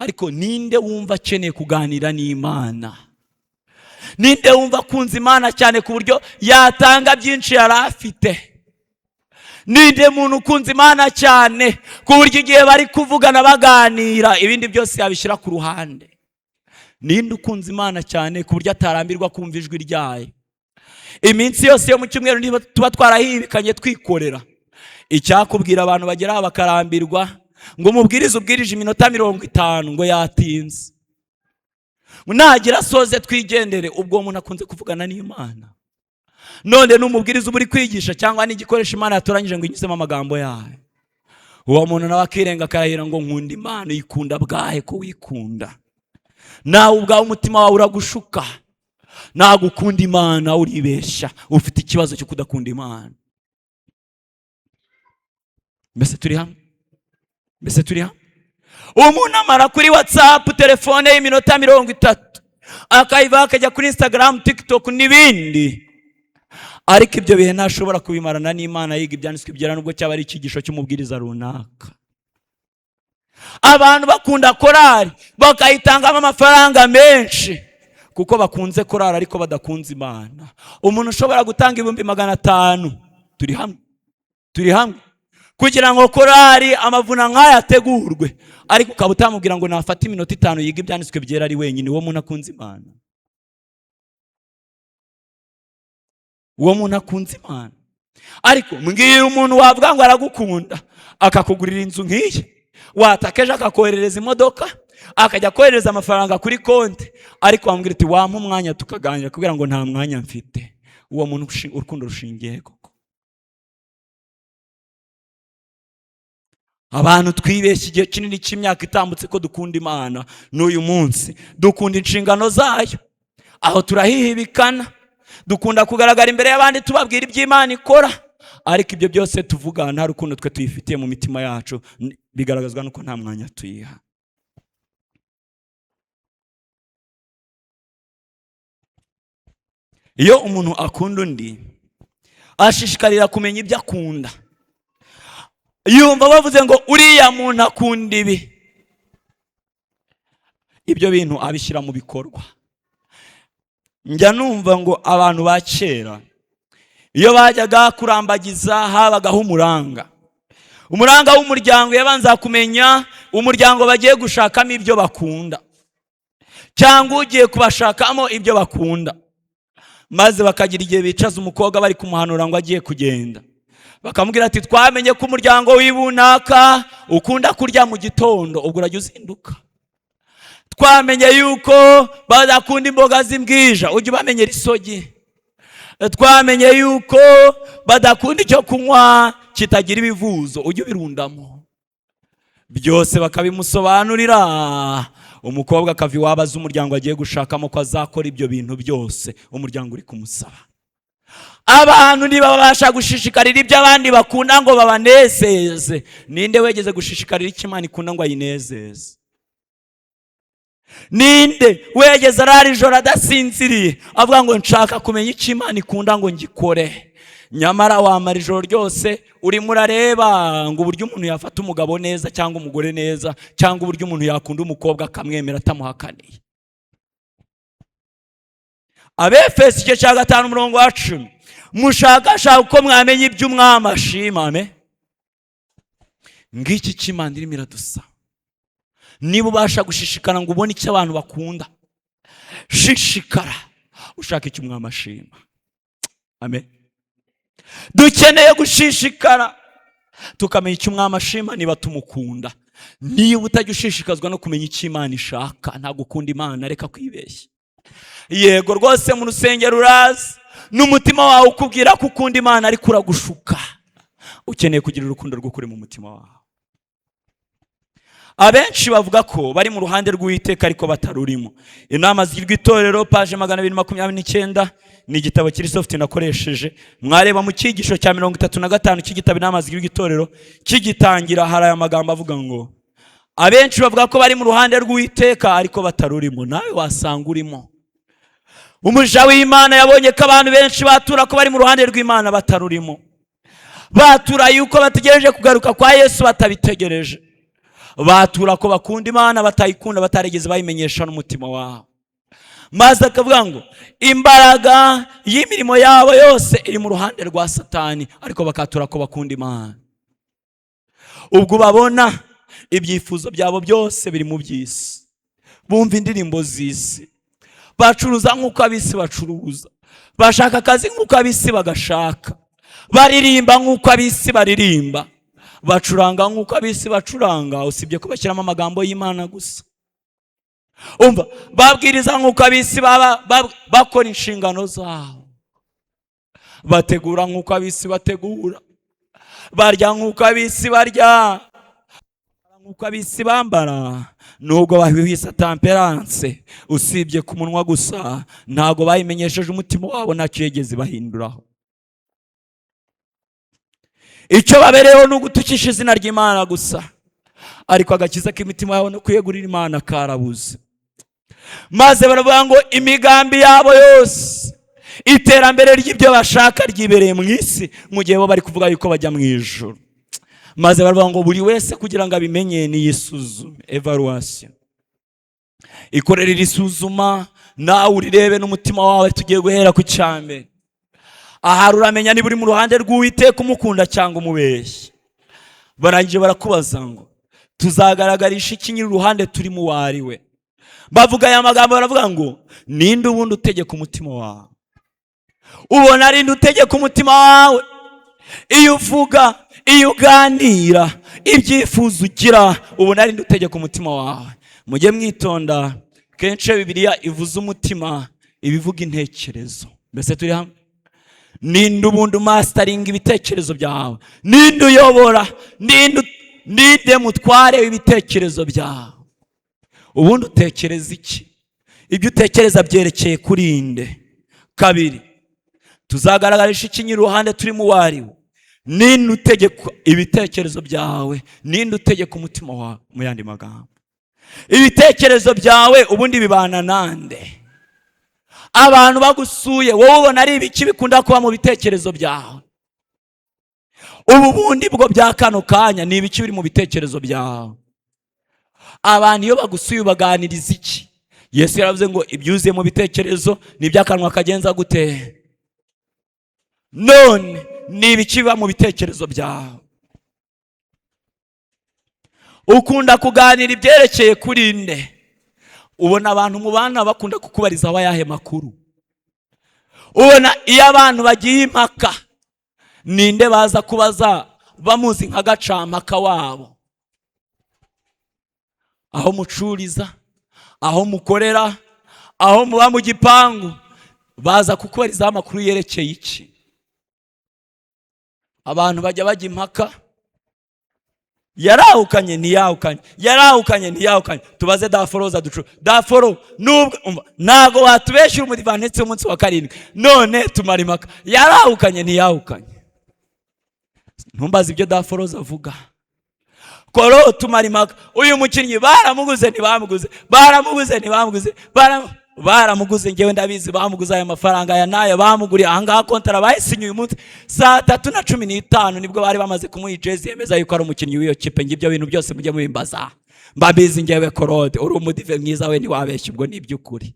Ariko ninde wumva akeneye kuganira n'Imana? Ninde wumva akunze Imana cyane ku buryo yatanga byinshi yari afite? Ninde muntu ukunze Imana cyane ku buryo igihe bari kuvugana baganira ibindi byose yabishyira ku ruhande? Ninde ukunze Imana cyane ku buryo atarambirwa kumva ijwi ryayo? Iminsi yose yo mu cyumweru niba tuba twarahibikanye twikorera, icyakubwira abantu bageraho bakarambirwa ngo ubwirije iminota 50 ngo yatinze, nagira soze twigendere, ubwo umuntu akunze kuvugana n'Imana. None n'umubwiriza uri kwigisha cyangwa n'igikoresho Imana yatoranyije ngo inyuzemo amagambo yayo, uwo muntu nawe akirenga akarahira ngo nkunda Imana. Uyikunda bwahe ko wikunda? Nawe ubwawe umutima wawe uragushuka, ntabwo ukunda Imana, uribeshya, ufite ikibazo cyo kudakunda Imana. Mbese turi hamwe? Umuntu amara kuri WhatsApp telefone y'iminota 30, akayiva akajya kuri Instagram, TikTok n'ibindi, ariko ibyo bihe ntashobora kubimarana n'Imana yiga ibyanditswe byera, nubwo cyaba ari icyigisho cy'umubwiriza runaka. Abantu bakunda korari bakayitangamo amafaranga menshi kuko bakunze korari ariko badakunze Imana. Umuntu ushobora gutanga 500, turi hamwe kugira ngo korari amavuna nk'aya ategurwe, ariko ukaba utamubwira ngo nafate iminota 5 yiga ibyanditswe byera ari wenyine. Uwo muntu akunze Imana? Uwo muntu akunze Imana? Ariko mbwira umuntu wavuga ngo aragukunda akakugurira inzu nk'iyi, watakeje akakoherereza imodoka, akajya kohereza amafaranga kuri konti, ariko wambwira ati wampa umwanya tukaganira kugira ngo nta mwanya mfite. Uwo muntu urukundo rushingiye koko? Abantu twibeshye igihe kinini cy'imyaka itambutse ko dukunda Imana, n'uyu munsi dukunda inshingano zayo, aho turahihibikana, dukunda kugaragara imbere y'abandi tubabwira iby'Imana ikora, ariko ibyo byose tuvuga nta rukundo twe tuyifitiye mu mitima yacu, bigaragazwa nuko nta mwanya tuyiha. Iyo umuntu akunda undi ashishikarira kumenya ibyo akunda, yumva bavuze ngo uriya muntu akunda ibi, ibyo bintu abishyira mu bikorwa. Njya numva ngo abantu ba kera iyo bajyaga kurambagiza habagaho umuranga w'umuryango yabanza kumenya umuryango bagiye gushakamo ibyo bakunda, cyangwa ugiye kubashakamo ibyo bakunda, maze bakagira igihe bicaza umukobwa bari kumuhanura ngo agiye kugenda, bakamubwira ati twamenye ko umuryango w'ibunaka ukunda kurya mu gitondo, ubwo urajya uzinduka. Twamenye yuko badakunda imboga z'imbwija, ujye ubamenyera isogi. Twamenye yuko badakunda icyo kunywa kitagira ibivuzo, ujye ubirundamo. Byose bakabimusobanurira, umukobwa akava iwabo azi umuryango agiye gushakamo ko azakora ibyo bintu byose umuryango uri kumusaba. Abantu ntibabasha gushishikarira ibyo abandi bakunda ngo babanezeze. Ninde wegeze gushishikarira icyo Imana ikunda ngo ayinezeze? Ninde wegeze arara ijoro adasinziriye avuga ngo nshaka kumenya icyo Imana ikunda ngo ngikore? Nyamara wamara ijoro ryose urimo urareba ngo uburyo umuntu yafata umugabo neza cyangwa umugore neza, cyangwa uburyo umuntu yakunda umukobwa akamwemera atamuhakaniye. Abefeso 5:10, mushakashaka uko mwamenya ibyo Umwami ashima. Ngiki cy'Imana irimo iradusaba. Niba ubasha gushishikara ngo ubone icyo abantu bakunda, shishikara ushaka icyo Umwami ashima. Amen. Dukeneye gushishikara tukamenya icyo Umwami ashima niba tumukunda. Niba utajya ushishikazwa no kumenya icyo Imana ishaka, ntabwo ukunda Imana, reka kwibeshya. Yego rwose mu rusengero urazi n'umutima wawe ukubwira ko ukunda Imana, ariko uragushuka. Ukeneye kugira urukundo rw'ukuri mu mutima wawe. Abenshi bavuga ko bari mu ruhande rw'Uwiteka ariko batarurimo. Inama z'Itorero page 229 ni igitabo kiri soft nakoresheje. Mwareba mu cyigisho cya 35 cy'igitabo Inama z'Itorero kigitangira, hari aya magambo avuga ngo abenshi bavuga ko bari mu ruhande rw'Uwiteka ariko batarurimo. Nawe wasanga urimo. Umuja w'Imana yabonye ko abantu benshi batura ko bari mu ruhande rw'Imana batarurimo. Batura yuko bategereje kugaruka kwa Yesu batabitegereje. Batura ko bakunda Imana batayikunda, batarigeze bayimenyesha n'umutima wabo. Maze akavuga ngo imbaraga y'imirimo yabo yose iri mu ruhande rwa Satani, ariko bakatura ko bakunda Imana. Ubwo babona ibyifuzo byabo byose biri mu by'isi, bumva indirimbo z'isi, bacuruza nk'uko ab'isi bacuruza, bashaka akazi nk'uko ab'isi bagashaka, baririmba nk'uko ab'isi baririmba, bacuranga nk'uko ab'isi bacuranga, usibye ko bashyiramo amagambo y'Imana gusa. Umva, babwiriza nk'uko ab'isi bakora inshingano zabo, bategura nk'uko ab'isi bategura, barya nk'uko ab'isi barya, nk'uko ab'isi bambara, nubwo bahwihisa temperance, usibye ku munwa gusa, ntago bayimenyesheje umutima wabo, ntacyo yigeze bahinduraho. Icyo babereyeho ni ugutukisha izina ry'Imana gusa, ariko agakiza k'imitima yabo no kwiyegurira Imana karabuze. Maze baravuga ngo imigambi yabo yose iterambere ry'ibyo bashaka ryibereye mu isi, mu gihe bo bari kuvuga yuko bajya mu ijuru. Maze baravuga ngo buri wese kugira ngo abimenye niyisuzume. Evaluation. Ikorera irisuzuma nawe urirebe n'umutima wawe. Tugiye guhera ku cyambere. Ahari uramenya niba uri mu ruhande rw'Uwiteka umukunda cyangwa umubeshya. Barangije barakubaza ngo tuzagaragarisha iki nyiri uruhande turi mu wariwe. Bavuga aya magambo baravuga ngo ninde ubundi utegeka umutima wawe? Ubona ari nde utegeka umutima wawe? Iyo uvuga, iyo uganira, ibyifuzo ugira, ubona ari nde utegeka umutima wawe? Mujye mwitonda, kenshi Bibiliya ivuze umutima ibivuga intekerezo. Mbese turi hamwe? Ninde ubundi mastering ibitekerezo byawe? Ninde uyobora? Ninde mutware w'ibitekerezo byawe? Ubundi utekereza iki? Ibyo utekereza byerekeye kuri nde? Kabiri, tuzagaragarisha iki nyiri uruhande turi mu wariwe? Ninde utegeka ibitekerezo byawe? Ninde utegeka umutima wawe? Mu yandi magambo, ibitekerezo byawe ubundi bibana nande? Abantu bagusuye wowe ubona ari ibiki bikunda kuba mu bitekerezo byawe? Ubu bundi bwo bya kano kanya ni ibiki biri mu bitekerezo byawe? Abantu iyo bagusuye baganiriza iki? Yesu yaravuze ngo ibyuzuye mu bitekerezo n'ibyakanwa kagenza gute? None ni ibiki biba mu bitekerezo byawe? Ukunda kuganira ibyerekeye kuri nde? Ubona abantu mu bana bakunda kukubariza abayahe makuru? Ubona iyo abantu bagiye impaka ninde baza kubaza bamuzi nka gacampaka wabo? Aho mucuriza, aho mukorera, aho muba mu gipangu, baza kukubariza amakuru yerekeye iki? Abantu bajya bajya impaka, yarahukanye ntiyahukanye, yarahukanye ntiyahukanye. Tubaze Daforoza ducu. Daforo nubwo nago watubeshyira umudivantetse umunsi wa karindwi, none tumara impaka, yarahukanye ntiyahukanye. Ntumbaze ibyo Daforoza avuga. Koro tumara impaka, uyu mukinnyi baramuguze ntibamuguze, baramuguze ntibamuguze, baramuguze, ngewe ndabizi bamuguze aya mafaranga aya nayo bamuguriye. Ahangaha kontara bayisinye uyu munsi saa 3:15 nibwo bari bamaze kumuha jezi yemeza yuko ari umukinnyi w'iyo kipe. Ngibyo bintu byose mujye mubimbaza, mbabizi ngewe Korode, uri umudive mwiza we ntiwabeshya, ubwo n'iby'ukuri.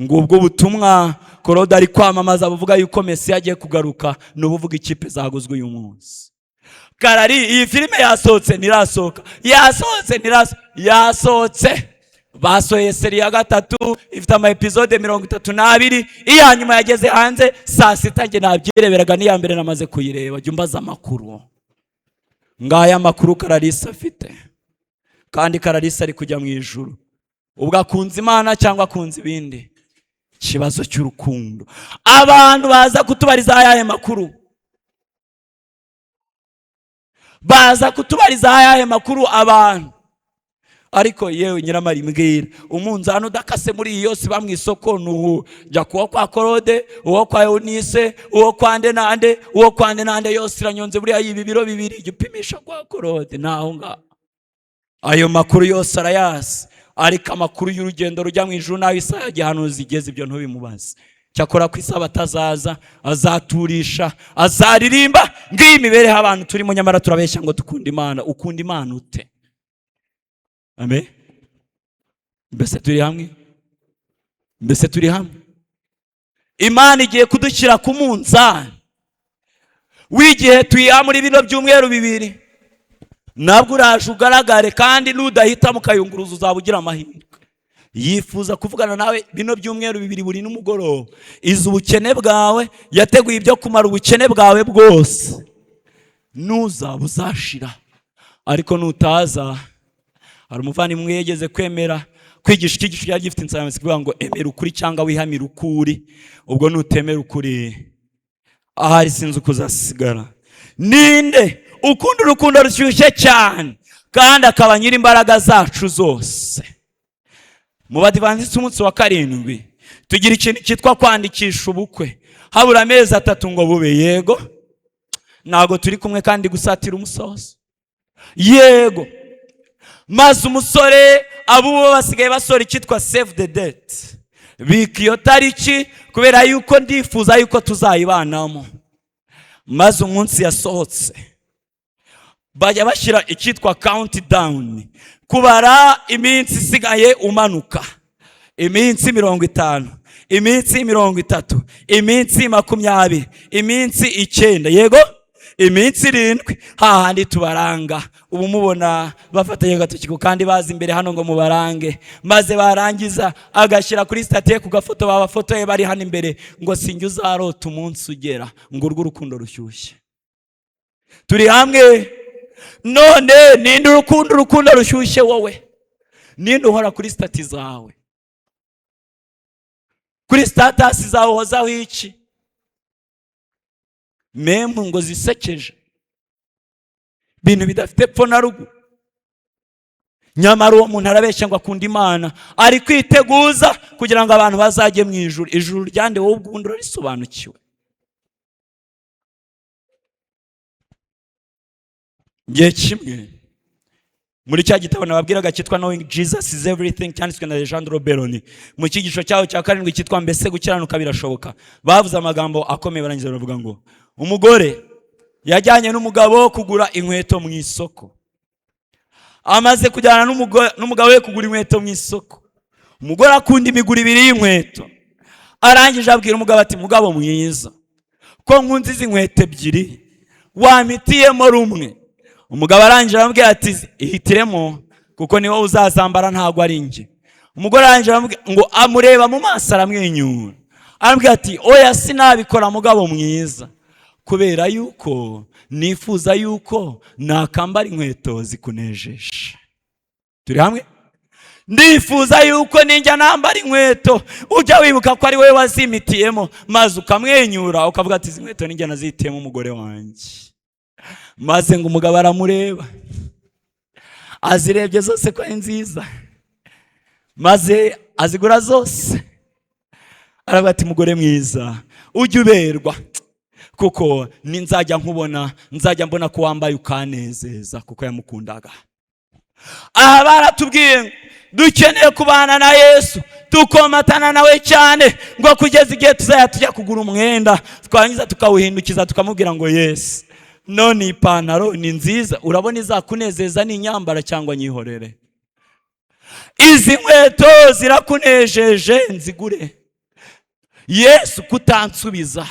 Ngubwo ubutumwa Korode ari kwamamaza buvuga yuko Messi yagiye kugaruka, n'ubuvuga ikipe zaguzwe uyu munsi. Karari iyi filime yasohotse nirasohoka, yasohotse yasohotse. Basohoye seri ya 3 ifite ama episode 32, iya nyuma yageze hanze saa 6. Nge nabyireberaga n'iya mbere namaze kuyireba. Jya umbaza amakuru. Ngaya makuru Kararisa afite, kandi Kararisa ari kujya mu ijuru. Ubwo akunze Imana cyangwa akunze ibindi? Kibazo cy'urukundo. Abantu baza kutubariza ayahe makuru? Baza kutubariza ayahe makuru abantu? Ariko yewe Nyiramari mbwira, umunzano udakase muri iyo yose bamwe isoko nuhu jya kuwa kwa Korode, uwo kwa Eunice, uwo kwa Ndenande, uwo kwa Ndenande yose iranyonze buriya y'ibibiro 2 gipimisha kwa Korode naho nga. Ayo makuru yose arayasi, ariko amakuru y'urugendo rujya mu ijuru nawe Isaya gihanuzi igeze ibyo ntubimubaze. Cyakora ku Isabato azaza, azaturisha, azaririmba. Ngiyi imibereho abantu turimo, nyamara turabeshya ngo dukunda Imana. Ukunda Imana ute? Amen. Mbese turi hamwe? Mbese turi hamwe? Imana igiye kudushyira ku munzani w'igihe tuyiha muri bino byumweru 2. Nabwo uraje ugaragare, kandi nudahita mukayunguruza uzabugira amahirwe. Yifuza kuvugana nawe bino byumweru 2 buri n'umugoroba. Iza ubukene bwawe, yateguye ibyo kumara ubukene bwawe bwose. Nuzaba uzashira, ariko nutaza. Hari umuvandimwe yegeze kwemera kwigisha icyigisho cyari gifite insanganyamatsiko ivuga ngo emera ukuri cyangwa wihamire ukuri. Ubwo nutemera ukuri, ahari sinzi uko uzasigara. Ninde ukunda urukundo rushyushye cyane kandi akaba nyiri imbaraga zacu zose? Mu badivantisi umunsi wa 7 tugira ikintu cyitwa kwandikisha ubukwe. Habura amezi 3 ngo bube. Yego, nago turi kumwe kandi gusatira umusozo. Yego, maze umusore abo basigaye basora icyitwa save the date. bika iyo tariki kubera yuko ndifuza yuko tuzayibanamo. Maze umunsi yasohotse bajya bashyira icyitwa countdown, kubara iminsi isigaye umanuka, iminsi 50, iminsi 30, iminsi 20, iminsi 9, yego iminsi 7. hahandi tubaranga. Ubu mubona bafatanye agatoki kandi bazi imbere hano ngo mubarange, maze barangiza agashyira kuri state ku gafoto babafotoye bari hano imbere ngo sinjye uzarota umunsi ugera ngo urwo rukundo rushyushye. Turi hamwe none. Ninde urukundo rushyushye wowe? Ninde uhora kuri state zawe, kuri status zawe hozaho iki? Memu ngo zisekeje, bintu bidafite pfo na rugu. Nyamara uwo muntu arabeshya ngo akunda Imana, ari kwiteguza kugira ngo abantu bazajye mu ijuru. Ijuru ryande wowe ubwundi urisobanukiwe? Ngiye kimwe muri cya gitabo nababwiraga cyitwa Knowing Jesus is Everything, cyanditswe na Alejandro Beroni, mu cyigisho cyaho cya 7 cyitwa Mbese gukiranuka birashoboka, bavuze amagambo akomeye. Barangiza baravuga ngo umugore yajyanye n'umugabo kugura inkweto mu isoko. Amaze kujyana n'umugabo we kugura inkweto mu isoko, umugore akunda imiguru 2 y'inkweto. Arangije abwira umugabo ati, mugabo mwiza, ko nkunze izi nkweto 2 wamitiyemo rumwe. Umugabo arangije aramubwira ati, ihitiremo kuko ni wowe uzazambara ntago ari njye. Umugore arangije ngo amureba mu maso aramwenyura, arambwira ati, oya sinabikora mugabo mwiza, kubera yuko nifuza yuko nakambara inkweto zikunejeje. Turi hamwe? Ndifuza yuko ninjya nambara inkweto ujya wibuka ko ari wowe wazimitiyemo, maze ukamwenyura ukavuga ati, izi nkweto ninjya nazitiyemo umugore wanjye. Maze ngo umugabo aramureba, azirebye zose ko ari nziza, maze azigura zose. Aravuga ati, mugore mwiza ujye uberwa, kuko ninzajya nkubona nzajya mbona ko wambaye ukanezeza, kuko yamukundaga. Aha baratubwiye dukeneye kubana na Yesu, tukomatana nawe cyane, ngo kugeza igihe tujya kugura umwenda, twangiza tukawuhindukiza tukamubwira ngo Yesu, none ipantaro ni nziza, urabona izakunezeza ni nyambara cyangwa nyihorere? Izi nkweto zirakunejeje nzigure? Yesu kutansubiza,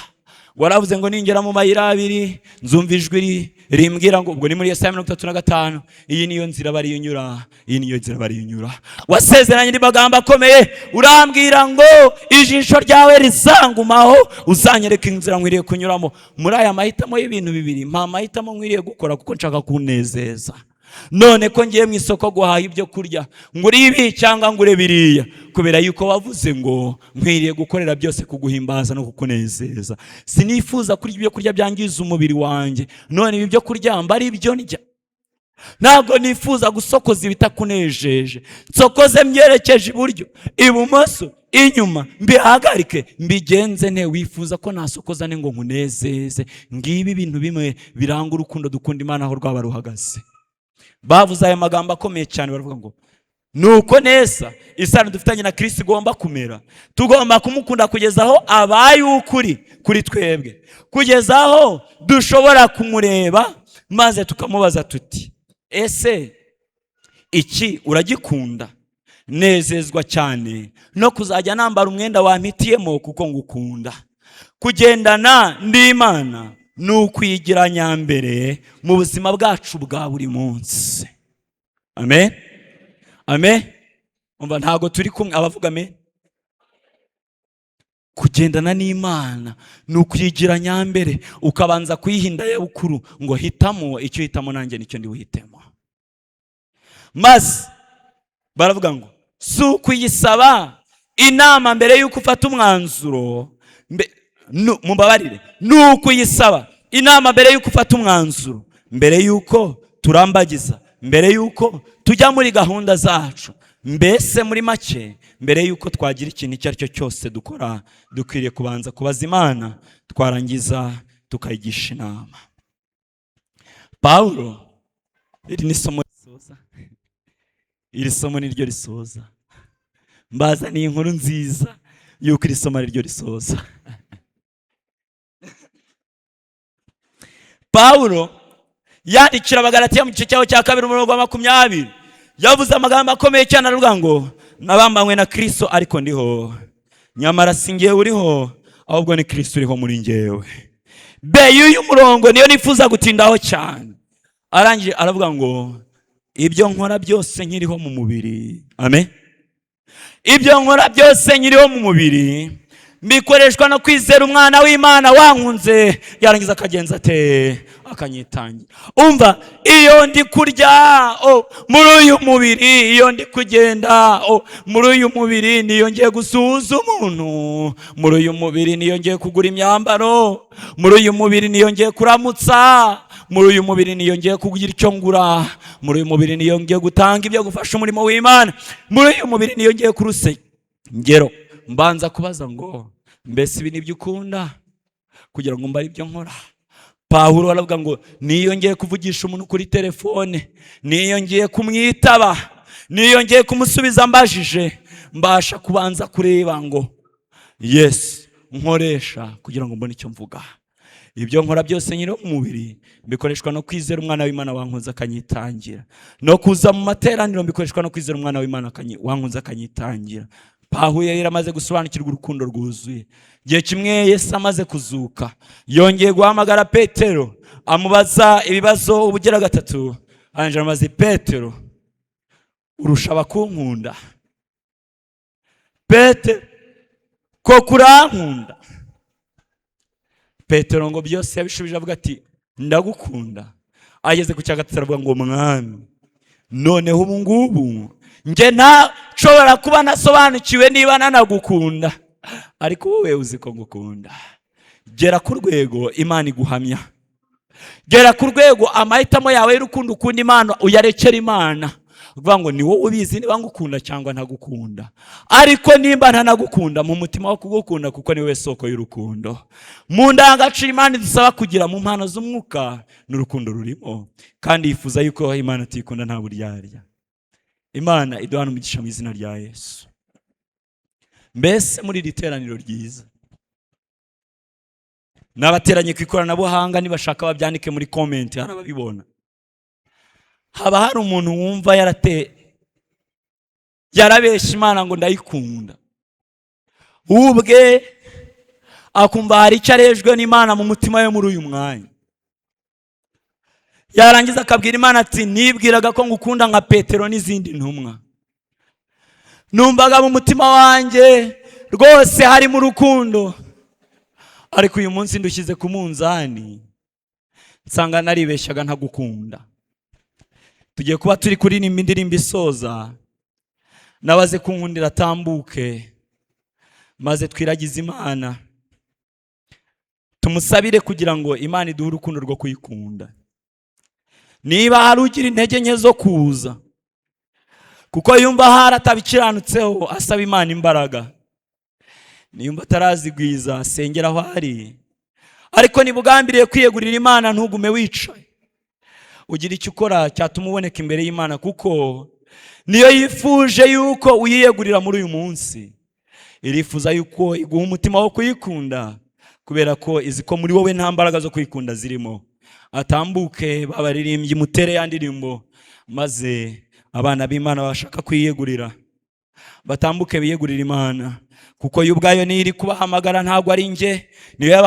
waravuze ngo ningera mu mayira 2 nzumva ijwi rimbwira ngo, ubwo ni muri Yesaya 35, iyi niyo nzira bari unyura, iyi niyo nzira bari unyura. Wasezeranye n'amagambo akomeye, urambwira ngo ijisho ryawe risangumaho, uzanyereka inzira nkwiriye kunyuramo. Muri aya mahitamo y'ibintu 2 mpa mahitamo nkwiriye gukora, kuko nshaka kunezeza. None ko ngiye mu isoko guhaha ibyo kurya, nguri ibi cyangwa ngure biriya, kubera yuko wavuze ngo nkwiriye gukorera byose kuguhimbaza no kukunezeza. Sinifuza kurya ibyo kurya byangiza umubiri wanjye, none ibi byo kurya mba ari ibyo ndya. Ntabwo nifuza gusokoza ibitakunejeje, nsokoze mbyerekeje iburyo, ibumoso, inyuma, mbihagarike mbigenze nte. Wifuza ko nasokoza ne ngo nkunezeze? Ngibi ibintu bimwe biranga urukundo dukunda Imana aho rwaba ruhagaze. Bavuze aya magambo akomeye cyane, baravuga ngo nuko neza isano dufitanye na Kristo igomba kumera. Tugomba kumukunda kugeza aho abaye ukuri kuri twebwe, kugeza aho dushobora kumureba maze tukamubaza tuti, ese iki uragikunda? Nezezwa cyane no kuzajya nambara umwenda wampitiyemo, kuko ngukunda. Kugendana n'Imana n'ukwigira nyambere mu buzima bwacu bwa buri munsi. Amen, amen. Umva ntago turi kumwe, abavuga amen. Kugendana n'Imana n'ukwigira nyambere, ukabanza kuyihinda ya bukuru, ngo hitamo icyo hitamo nanjye nicyo ndi buhitemo. Maze baravuga ngo si ukuyisaba inama mbere yuko ufata umwanzuro, mumbabarire, n'ukuyisaba inama mbere yuko ufata umwanzuro, mbere yuko turambagiza, mbere yuko tujya muri gahunda zacu. Mbese muri make, mbere yuko twagira ikintu icyo ari cyo cyose dukora, dukwiriye kubanza kubaza Imana, twarangiza tukayigisha inama. Paulo, iri ni somo risoza, iri somo niryo risoza. Mbazaniye inkuru nziza yuko iri somo ari ryo risoza. Pawulo yandikira Abagalatiya mu gice cyaho cya 2:20 yavuze amagambo akomeye cyane aravuga ngo nabambanywe na Kristo ariko ndiho, nyamara si njyewe uriho ahubwo ni Kristo uriho muri njyewe. Y'uyu murongo niyo nifuza gutindaho cyane. Arangije aravuga ngo ibyo nkora byose nkiriho mu mubiri, amen, ibyo nkora byose nkiriho mu mubiri bikoreshwa no kwizera umwana w'Imana wankunze, yarangiza akagenza ate akanyitangira. Umva, iyo ndi kurya muri uyu mubiri, iyo ndi kugenda muri uyu mubiri, niyo ngiye gusuhuza umuntu, muri uyu mubiri niyo ngiye kugura imyambaro, muri uyu mubiri niyo ngiye kuramutsa, muri uyu mubiri niyo ngiye kugira icyo ngura, muri uyu mubiri niyo ngiye gutanga ibyo gufasha umurimo w'Imana, muri uyu mubiri niyo ngiye ku rusengero. Mbanza kubaza ngo mbese ibi nibyo ukunda kugira ngo mbare ibyo nkora? Pawulo aravuga ngo niyo ngiye kuvugisha umuntu kuri telefone, niyo ngiye kumwitaba, niyo ngiye kumusubiza mbajije, mbasha kubanza kureba ngo yes nkoresha kugira ngo mbone icyo mvuga. Ibyo nkora byose nyine mu mubiri bikoreshwa no kwizera umwana w'Imana wankunze akanyitangira, no kuza mu materaniro bikoreshwa no kwizera umwana w'Imana wankunze akanyitangira. Pawulo yari amaze gusobanukirwa urukundo rwuzuye. Gihe kimwe Yesu amaze kuzuka, yongeye guhamagara Petero amubaza ibibazo ubugera gatatu. Arangije amaze, Petero urusha abakunkunda? Petero ko kurankunda? Petero ngo byose yabishubije avuga ati ndagukunda. Ageze ku cya gatatu aravuga ngo mwami, noneho ubu ngubu nge ntashobora kuba nasobanukiwe niba nanagukunda, ariko wowe uzi ko ngukunda. Gera ku rwego Imana iguhamya, gera ku rwego amahitamo yawe y'urukundo ukunda Imana uyarekera Imana, uvuga ngo ni wowe ubizi niba ngukunda cyangwa ntagukunda. Ariko nimba ntanagukunda, mu mutima wo kugukunda kuko ni wowe soko y'urukundo. Mu ndangagaciro Imana idusaba kugira mu mpano z'umwuka n'urukundo rurimo, kandi yifuza yuko Imana tuyikunda nta buryarya. Imana iduhana umugisha mu izina rya Yesu. Mbese muri iri teraniro ryiza, n'abateranye ku ikoranabuhanga nibashaka babyandike muri comment, hari ababibona. Haba hari umuntu wumva yarabesha Imana ngo ndayikunda, ubwe akumva hari icyo arejwe n'Imana mu mutima we muri uyu mwanya, yarangiza akabwira Imana ati nibwiraga ko ngukunda nka Petero n'izindi ntumwa, numvaga mu mutima wanjye rwose hari mu rukundo, ariko uyu munsi ndushyize ku munzani nsanga naribeshyaga ntagukunda. Tugiye kuba turi kuririmba indirimbo isoza, nabaze kunkundira tambuke maze twiragize Imana, tumusabire kugira ngo Imana iduhe urukundo rwo kuyikunda. Niba hari ugira intege nke zo kuza kuko yumva haratabikiranutseho, asaba Imana imbaraga. Niyumva atarazigwiza, sengera aho ari, ariko nibugambiriye kwiyegurira Imana ntugume wicaye, ugira icyo ukora cyatuma uboneka imbere y'Imana, kuko niyo yifuje yuko uyiyegurira muri uyu munsi. Irifuza yuko iguha umutima wo kuyikunda, kubera ko izi ko muri wowe nta mbaraga zo kuyikunda zirimo. Atambuke babaririmbyi mutere ya ndirimbo, maze abana b'Imana bashaka kwiyegurira batambuke biyegurira Imana, kuko yo ubwayo niyo iri kubahamagara, ntabwo ari nge niyo